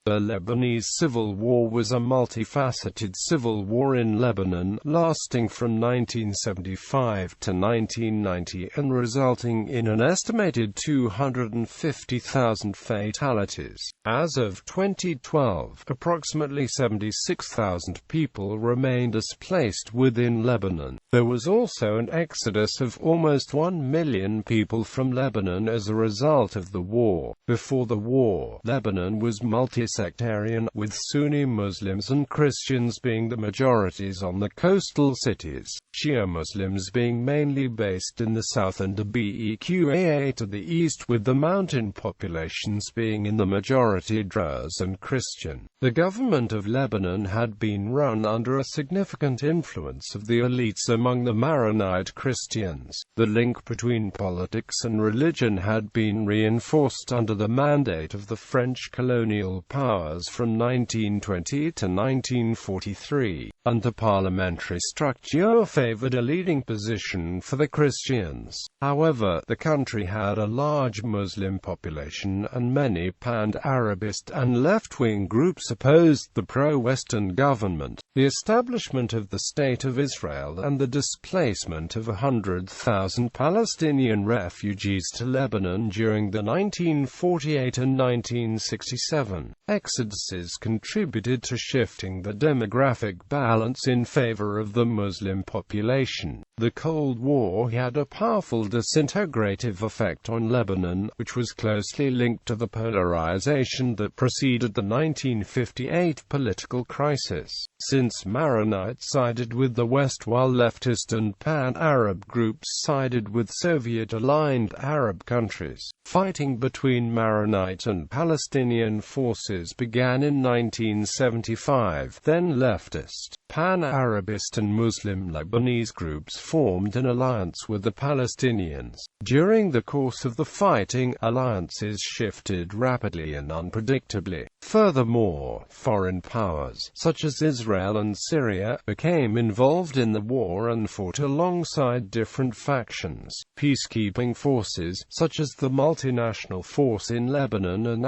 The Lebanese Civil War was a multifaceted civil war in Lebanon, lasting from 1975 to 1990 and resulting in an estimated 250,000 fatalities. As of 2012, approximately 76,000 people remained displaced within Lebanon. There was also an exodus of almost 1 million people from Lebanon as a result of the war. Before the war, Lebanon was multi-sectarian, with Sunni Muslims and Christians being the majorities on the coastal cities, Shia Muslims being mainly based in the south and the Beqa to the east, with the mountain populations being in the majority Druze and Christian. The government of Lebanon had been run under a significant influence of the elites among the Maronite Christians. The link between politics and religion had been reinforced under the mandate of the French colonial powers from 1920 to 1943, and the parliamentary structure favored a leading position for the Christians. However, the country had a large Muslim population, and many pan-Arabist and left-wing groups opposed the pro-Western government, the establishment of the State of Israel, and the displacement of 100,000 Palestinian refugees to Lebanon during the 1948 and 1967 exoduses contributed to shifting the demographic balance in favor of the Muslim population. The Cold War had a powerful disintegrative effect on Lebanon, which was closely linked to the polarization that preceded the 1958 political crisis. Since Maronites sided with the West while leftist and pan-Arab groups sided with Soviet-aligned Arab countries, fighting between Maronite and Palestinian forces began in 1975. Then leftist, pan-Arabist and Muslim Lebanese groups formed an alliance with the Palestinians. During the course of the fighting, alliances shifted rapidly and unpredictably. Furthermore, foreign powers, such as Israel and Syria, became involved in the war and fought alongside different factions. Peacekeeping forces, such as the Multinational Force in Lebanon and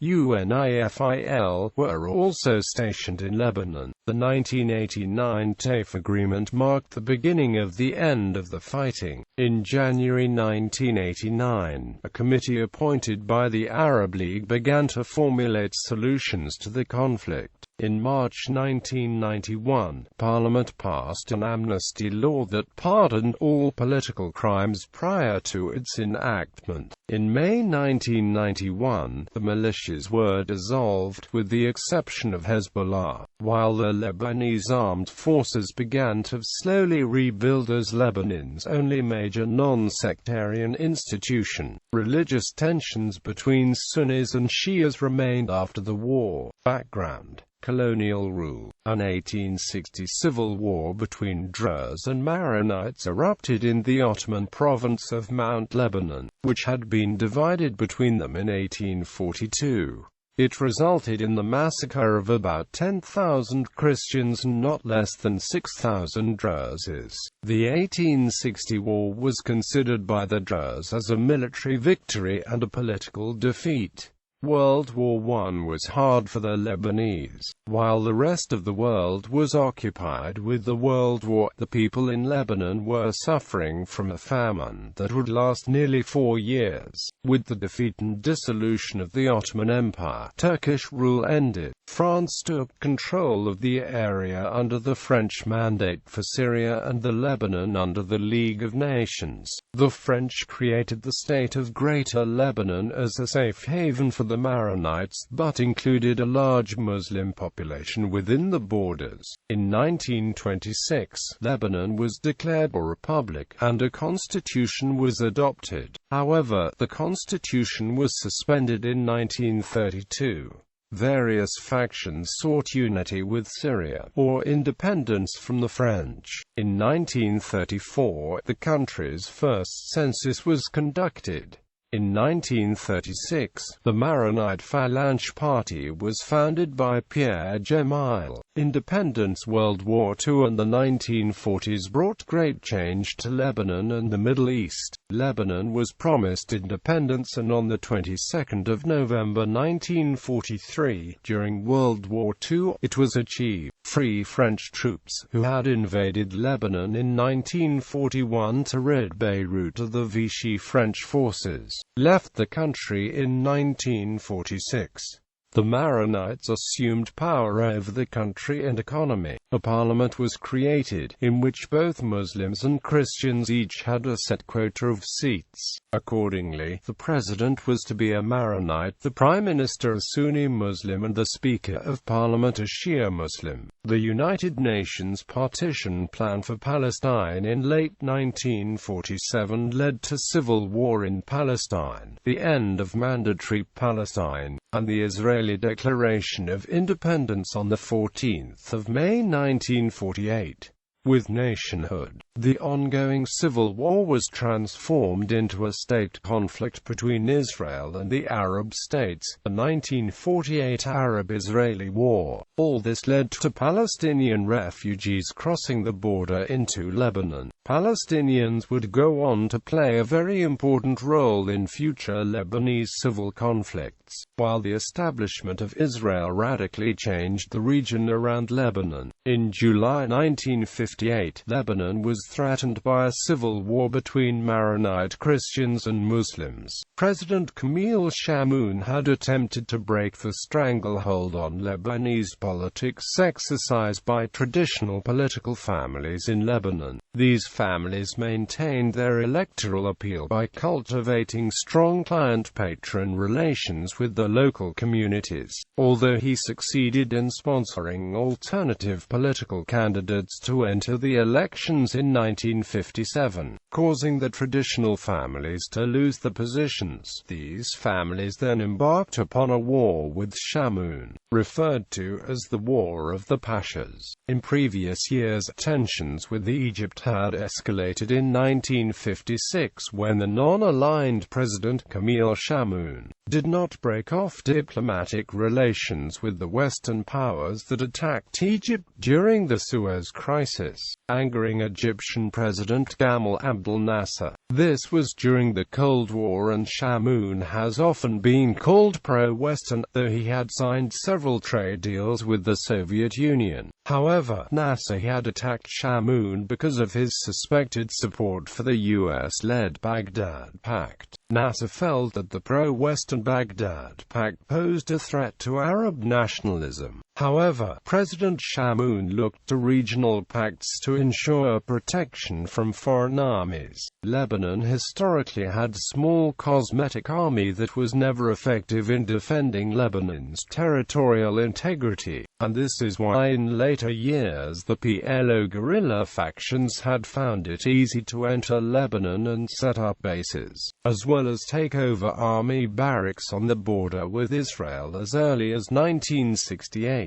UNIFIL, were also stationed in Lebanon. The 1989 TAIF agreement marked the beginning of the end of the fighting. In January 1989, a committee appointed by the Arab League began to formulate solutions to the conflict. In March 1991, Parliament passed an amnesty law that pardoned all political crimes prior to its enactment. In May 1991, the militias were dissolved, with the exception of Hezbollah, while the Lebanese armed forces began to slowly rebuild as Lebanon's only major non-sectarian institution. Religious tensions between Sunnis and Shias remained after the war. Background: colonial rule. An 1860 civil war between Druze and Maronites erupted in the Ottoman province of Mount Lebanon, which had been divided between them in 1842. It resulted in the massacre of about 10,000 Christians and not less than 6,000 Druzes. The 1860 war was considered by the Druze as a military victory and a political defeat. World War I was hard for the Lebanese. While the rest of the world was occupied with the World War, the people in Lebanon were suffering from a famine that would last nearly 4 years. With the defeat and dissolution of the Ottoman Empire, Turkish rule ended. France took control of the area under the French mandate for Syria and the Lebanon under the League of Nations. The French created the state of Greater Lebanon as a safe haven for the Maronites, but included a large Muslim population within the borders. In 1926, Lebanon was declared a republic, and a constitution was adopted. However, the constitution was suspended in 1932. Various factions sought unity with Syria, or independence from the French. In 1934, the country's first census was conducted. In 1936, the Maronite Phalange Party was founded by Pierre Gemayel. Independence, World War II and the 1940s brought great change to Lebanon and the Middle East. Lebanon was promised independence, and on the 22nd of November 1943, during World War II, it was achieved. Free French troops, who had invaded Lebanon in 1941 to rid Beirut of the Vichy French forces, left the country in 1946. The Maronites assumed power over the country and economy. A parliament was created, in which both Muslims and Christians each had a set quota of seats. Accordingly, the president was to be a Maronite, the prime minister a Sunni Muslim, and the speaker of parliament a Shia Muslim. The United Nations partition plan for Palestine in late 1947 led to civil war in Palestine, the end of mandatory Palestine, and the Israeli Declaration of Independence on 14 May 1948. With nationhood, the ongoing civil war was transformed into a state conflict between Israel and the Arab states, the 1948 Arab-Israeli War. All this led to Palestinian refugees crossing the border into Lebanon. Palestinians would go on to play a very important role in future Lebanese civil conflicts, while the establishment of Israel radically changed the region around Lebanon. In July 1958, Lebanon was threatened by a civil war between Maronite Christians and Muslims. President Camille Chamoun had attempted to break the stranglehold on Lebanese politics exercised by traditional political families in Lebanon. These families maintained their electoral appeal by cultivating strong client-patron relations with the local communities, although he succeeded in sponsoring alternative political candidates to enter the elections in 1957, causing the traditional families to lose the positions. These families then embarked upon a war with Chamoun, referred to as the War of the Pashas. In previous years, tensions with Egypt had escalated in 1956 when the non-aligned President Camille Chamoun did not break off diplomatic relations with the Western powers that attacked Egypt during the Suez Crisis, angering Egyptian President Gamal Abdel Nasser. This was during the Cold War, and Chamoun has often been called pro-Western, though he had signed several trade deals with the Soviet Union. However, Nasser had attacked Chamoun because of his suspected support for the US-led Baghdad Pact. Nasser felt that the pro-Western Baghdad Pact posed a threat to Arab nationalism. However, President Chamoun looked to regional pacts to ensure protection from foreign armies. Lebanon historically had a small cosmetic army that was never effective in defending Lebanon's territorial integrity, and this is why in later years the PLO guerrilla factions had found it easy to enter Lebanon and set up bases, as well as take over army barracks on the border with Israel as early as 1968.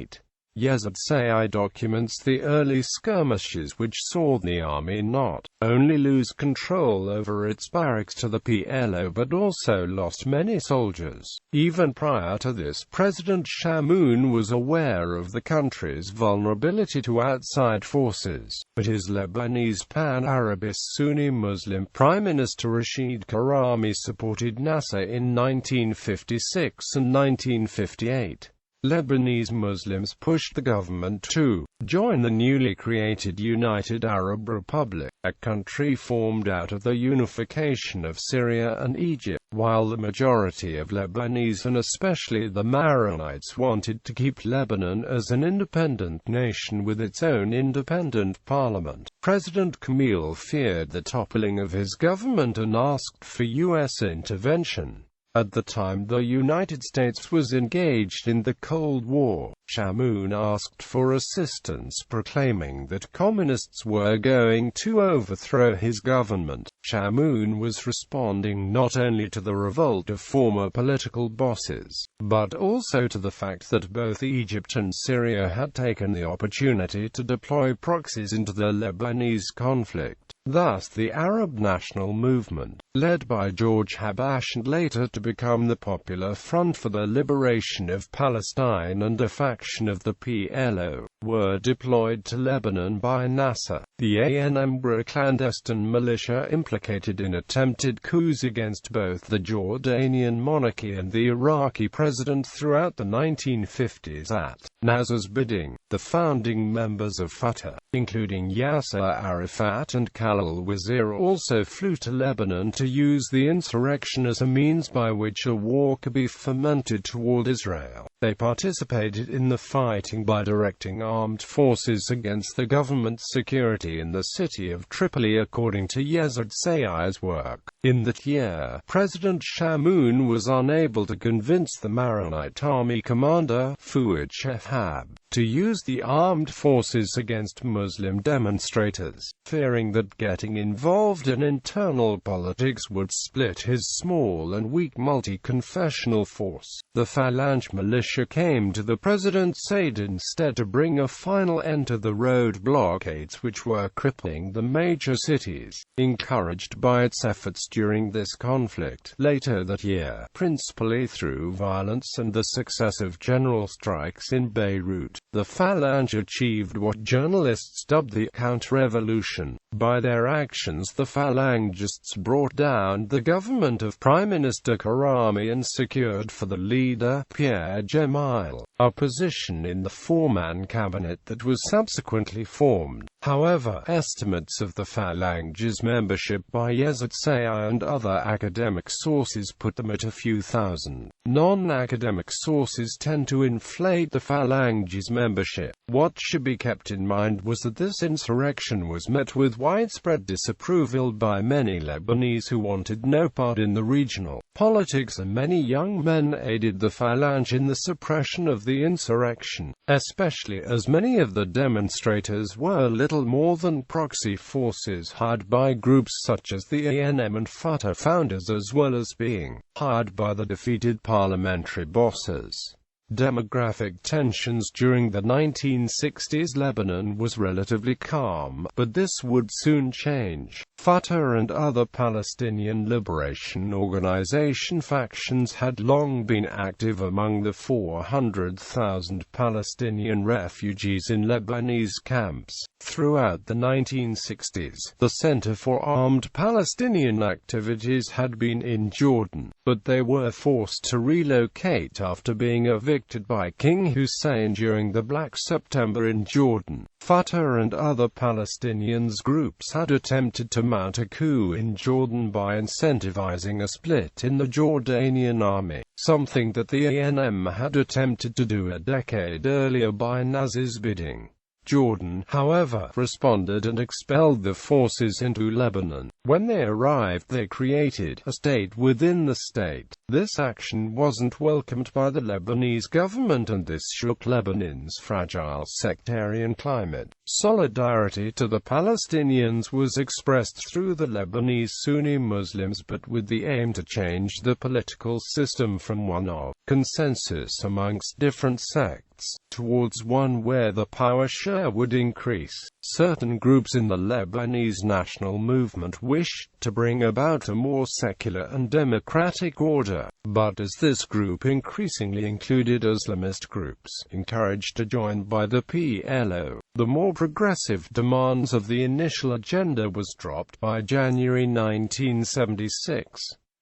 Yazid Sayai documents the early skirmishes which saw the army not only lose control over its barracks to the PLO but also lost many soldiers. Even prior to this, President Chamoun was aware of the country's vulnerability to outside forces, but his Lebanese pan-Arabist Sunni Muslim Prime Minister Rashid Karami supported Nasser in 1956 and 1958. Lebanese Muslims pushed the government to join the newly created United Arab Republic, a country formed out of the unification of Syria and Egypt, while the majority of Lebanese and especially the Maronites wanted to keep Lebanon as an independent nation with its own independent parliament. President Camille feared the toppling of his government and asked for U.S. intervention. At the time the United States was engaged in the Cold War, Chamoun asked for assistance, proclaiming that communists were going to overthrow his government. Chamoun was responding not only to the revolt of former political bosses, but also to the fact that both Egypt and Syria had taken the opportunity to deploy proxies into the Lebanese conflict. Thus the Arab National Movement, led by George Habash and later to become the Popular Front for the Liberation of Palestine and a faction of the PLO, were deployed to Lebanon by Nasser. The ANM were a clandestine militia implicated in attempted coups against both the Jordanian monarchy and the Iraqi president throughout the 1950s at Nasser's bidding. The founding members of Fatah, including Yasser Arafat and Khalil al-Wazir, also flew to Lebanon to use the insurrection as a means by which a war could be fomented toward Israel. They participated in the fighting by directing armed forces against the government security in the city of Tripoli, according to Yazid Sayai's work. In that year, President Chamoun was unable to convince the Maronite army commander, Fuad Shehab, to use the armed forces against Muslim demonstrators, fearing that getting involved in internal politics would split his small and weak multi-confessional force. The Phalange militia came to the president's aid instead to bring a final end to the road blockades which were crippling the major cities. Encouraged by its efforts during this conflict, later that year, principally through violence and the successive general strikes in Beirut, the Phalange achieved what journalists dubbed the counter-revolution. By their actions, the Phalangists brought down the government of Prime Minister Karami and secured for the leader, Pierre Gemayel, a position in the four-man cabinet that was subsequently formed. However, estimates of the Phalange's membership by Yazid Sayai and other academic sources put them at a few thousand. Non-academic sources tend to inflate the Phalange's membership. What should be kept in mind was that this insurrection was met with widespread disapproval by many Lebanese who wanted no part in the regional politics, and many young men aided the Phalange in the suppression of the insurrection, especially as many of the demonstrators were little more than proxy forces hired by groups such as the ANM and Fatah founders, as well as being hired by the defeated parliamentary bosses. Demographic tensions during the 1960s. Lebanon was relatively calm, but this would soon change. Fatah and other Palestinian Liberation Organization factions had long been active among the 400,000 Palestinian refugees in Lebanese camps. Throughout the 1960s, the center for armed Palestinian activities had been in Jordan, but they were forced to relocate after being evicted by King Hussein during the Black September in Jordan. Fatah and other Palestinian groups had attempted to mount a coup in Jordan by incentivizing a split in the Jordanian army, something that the ANM had attempted to do a decade earlier by Nasser's bidding. Jordan, however, responded and expelled the forces into Lebanon. When they arrived, they created a state within the state. This action wasn't welcomed by the Lebanese government, and this shook Lebanon's fragile sectarian climate. Solidarity to the Palestinians was expressed through the Lebanese Sunni Muslims, but with the aim to change the political system from one of consensus amongst different sects, towards one where the power share would increase. Certain groups in the Lebanese national movement wished to bring about a more secular and democratic order, but as this group increasingly included Islamist groups, encouraged to join by the PLO, the more progressive demands of the initial agenda was dropped by January 1976.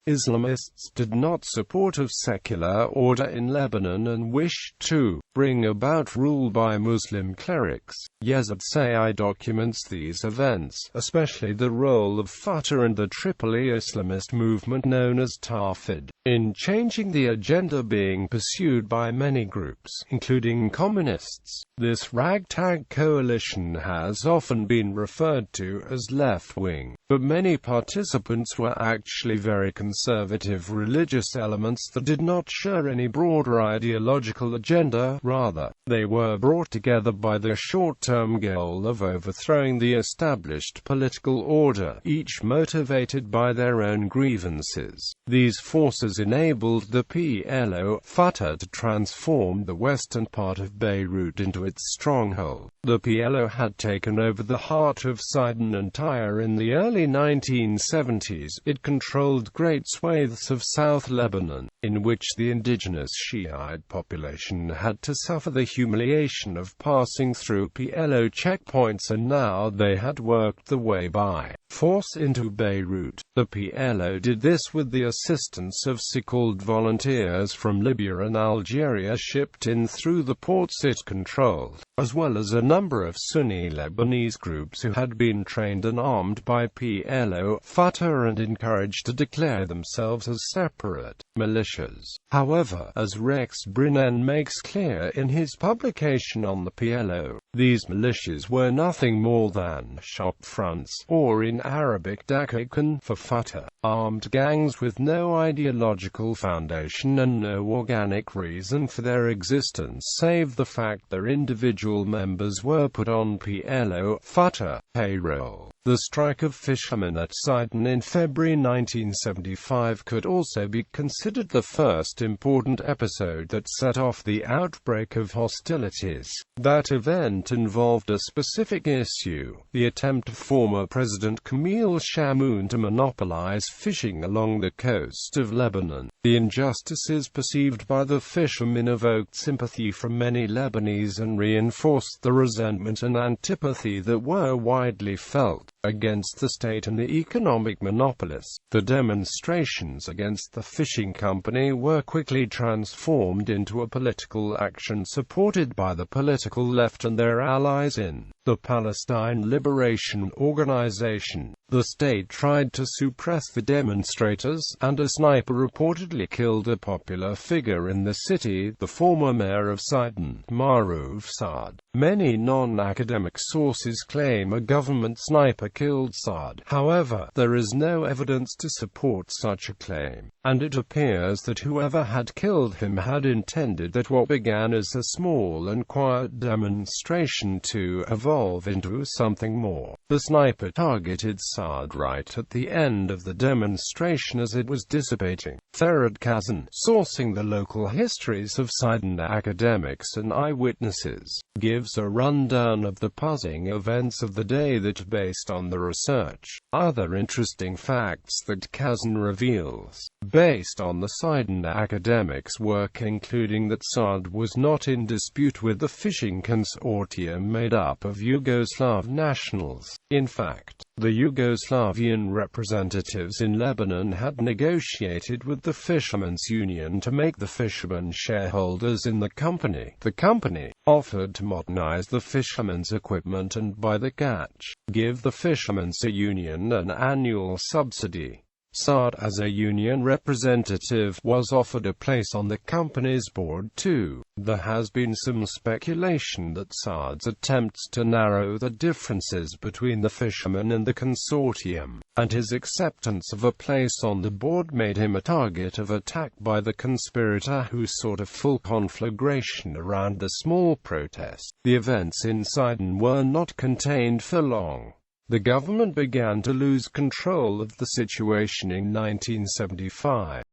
Islamists did not support of secular order in Lebanon and wished to bring about rule by Muslim clerics. Yazid Sayai documents these events, especially the role of Fatah and the Tripoli Islamist movement known as Tawhid, in changing the agenda being pursued by many groups, including communists. This ragtag coalition has often been referred to as left-wing, but many participants were actually very conservative. conservative religious elements that did not share any broader ideological agenda. Rather, they were brought together by the short-term goal of overthrowing the established political order, each motivated by their own grievances. These forces enabled the PLO Fatah to transform the western part of Beirut into its stronghold. The PLO had taken over the heart of Sidon and Tyre in the early 1970s. It controlled great swathes of South Lebanon, in which the indigenous Shiite population had to suffer the humiliation of passing through PLO checkpoints, and now they had worked their way by force into Beirut. The PLO did this with the assistance of so-called volunteers from Libya and Algeria shipped in through the ports it controlled, as well as a number of Sunni Lebanese groups who had been trained and armed by PLO Fatah and encouraged to declare themselves as separate militias. However, as Rex Brennan makes clear in his publication on the PLO, these militias were nothing more than shop fronts, or in Arabic Dakakan for Fatah, armed gangs with no ideological foundation and no organic reason for their existence save the fact their individual members were put on PLO Fatah payroll. The strike of fishermen at Sidon in February 1975 could also be considered the first important episode that set off the outbreak of hostilities. That event involved a specific issue: the attempt of former President Camille Chamoun to monopolize fishing along the coast of Lebanon. The injustices perceived by the fishermen evoked sympathy from many Lebanese and reinforced the resentment and antipathy that were widely felt against the state and the economic monopolists. The demonstrations against the fishing company were quickly transformed into a political action supported by the political left and their allies in the Palestine Liberation Organization. The state tried to suppress the demonstrators, and a sniper reportedly killed a popular figure in the city, the former mayor of Sidon, Maruf Saad. Many non-academic sources claim a government sniper killed Saad. However, there is no evidence to support such a claim, and it appears that whoever had killed him had intended that what began as a small and quiet demonstration to evolve into something more. The sniper targeted Saad right at the end of the demonstration as it was dissipating. Therad Kazan, sourcing the local histories of Sidon academics and eyewitnesses, gives a rundown of the puzzling events of the day that based on the research. Other interesting facts that Kazan reveals, based on the Sidon academics' work, including that Saad was not in dispute with the fishing consortium made up of Yugoslav nationals. In fact, the Yugoslavian representatives in Lebanon had negotiated with the Fishermen's Union to make the fishermen shareholders in the company. The company offered to modernize the fishermen's equipment and by the catch, give the fishermen's union an annual subsidy. Saad, as a union representative, was offered a place on the company's board too. There has been some speculation that Saad's attempts to narrow the differences between the fishermen and the consortium, and his acceptance of a place on the board made him a target of attack by the conspirator who sought a full conflagration around the small protest. The events in Sidon were not contained for long. The government began to lose control of the situation in 1975.